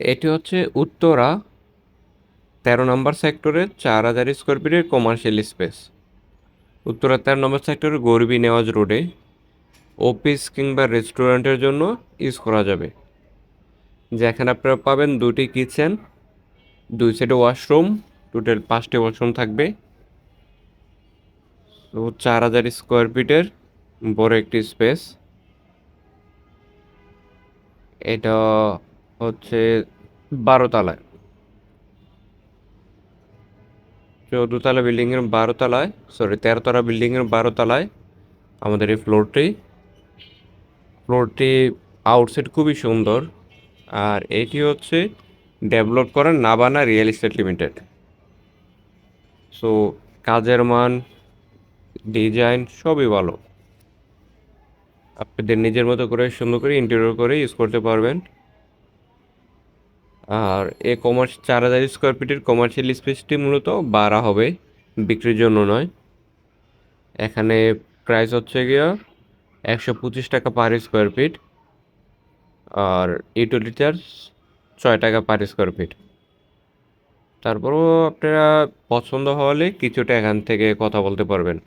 এটি হচ্ছে উত্তরা 13 নম্বর সেক্টরে 4000 স্কোয়ার ফিটের কমার্শিয়াল স্পেস। উত্তরা 13 নম্বর সেক্টরে গরবি নেওয়াজ রোডে অফিস কিংবা রেস্টুরেন্টের জন্য ইউজ করা যাবে। যেখানে আপনারা পাবেন 2টি কিচেন, 2 সেটে ওয়াশরুম, টোটাল 5টি ওয়াশরুম থাকবে। তো 4000 স্কোয়ার ফিটের বড় একটি স্পেস। এটা হচ্ছে 12 তলায়, 14 তলা বিল্ডিংয়ের 12 তলায়, সরি 13 তলা বিল্ডিংয়ের 12 তলায় আমাদের এই ফ্লোরটি আউটসাইড খুবই সুন্দর। আর এটি হচ্ছে ডেভেলপ করা নাবানা রিয়েল এস্টেট লিমিটেড। সো কাজের মান, ডিজাইন সবই ভালো। আপনাদের নিজের মতো করে সুন্দর করে ইন্টেরিয়র করে ইউজ করতে পারবেন। আর এই 4000 স্কোয়ার ফিটের কমার্শিয়াল স্পেসটি মূলত ভাড়া হবে, বিক্রির জন্য নয়। এখানে প্রাইস হচ্ছে গিয়া 125 টাকা পার স্কোয়ার ফিট, আর ইউটিলিটি চার্জ 6 টাকা পার স্কোয়ার ফিট। তারপরও আপনারা পছন্দ হলে কিছুটা এখান থেকে কথা বলতে পারবেন।